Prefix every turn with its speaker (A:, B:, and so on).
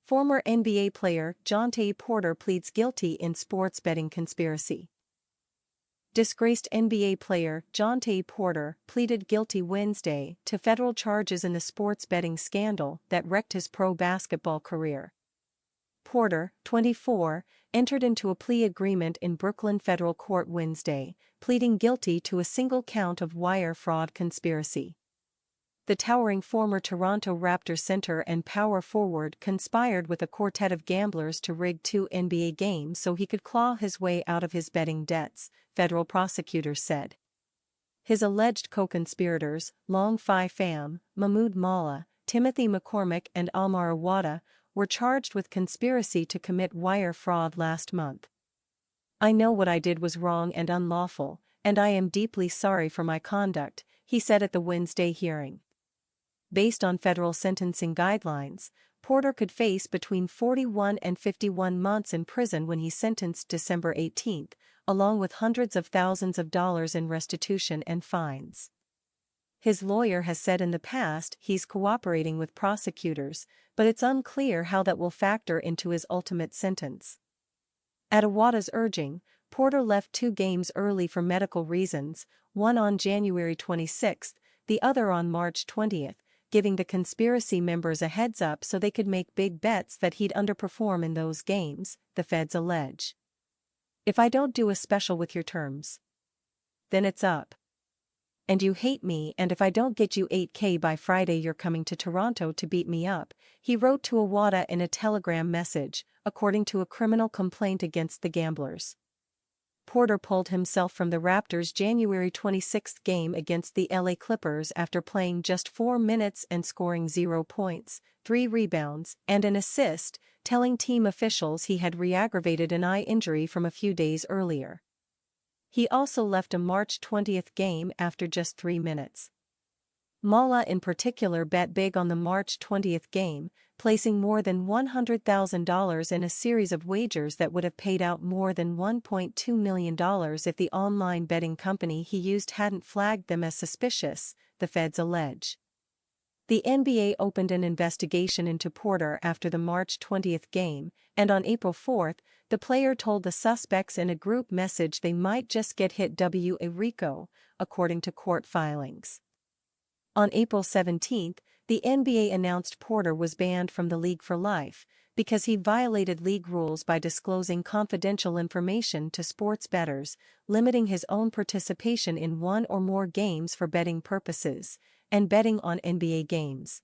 A: Former NBA player Jontay Porter pleads guilty in sports betting conspiracy. Disgraced NBA player Jontay Porter pleaded guilty Wednesday to federal charges in the sports betting scandal that wrecked his pro basketball career. Porter, 24, entered into a plea agreement in Brooklyn federal court Wednesday, pleading guilty to a single count of wire fraud conspiracy. The towering former Toronto Raptors center and power forward conspired with a quartet of gamblers to rig 2 NBA games so he could claw his way out of his betting debts, federal prosecutors said. His alleged co-conspirators, Long Phi Pham, Mahmoud Mallah, Timothy McCormick and Almar Awada, were charged with conspiracy to commit wire fraud last month. "I know what I did was wrong and unlawful, and I am deeply sorry for my conduct," he said at the Wednesday hearing. Based on federal sentencing guidelines, Porter could face between 41 and 51 months in prison when he's sentenced December 18, along with hundreds of thousands of dollars in restitution and fines. His lawyer has said in the past he's cooperating with prosecutors, but it's unclear how that will factor into his ultimate sentence. At Awada's urging, Porter left 2 games early for medical reasons, one on January 26, the other on March 20, giving the conspiracy members a heads-up so they could make big bets that he'd underperform in those games, the feds allege. "If I don't do a special with your terms, then it's up. And you hate me, and if I don't get you $8,000 by Friday you're coming to Toronto to beat me up," he wrote to Awada in a Telegram message, according to a criminal complaint against the gamblers. Porter pulled himself from the Raptors' January 26 game against the LA Clippers after playing just 4 minutes and scoring 0 points, 3 rebounds, and an assist, telling team officials he had re-aggravated an eye injury from a few days earlier. He also left a March 20 game after just 3 minutes. Mallah in particular bet big on the March 20 game, placing more than $100,000 in a series of wagers that would have paid out more than $1.2 million if the online betting company he used hadn't flagged them as suspicious, the feds allege. The NBA opened an investigation into Porter after the March 20 game, and on April 4, the player told the suspects in a group message they might just get hit with a RICO, according to court filings. On April 17, the NBA announced Porter was banned from the league for life because he violated league rules by disclosing confidential information to sports bettors, limiting his own participation in 1 or more games for betting purposes, and betting on NBA games.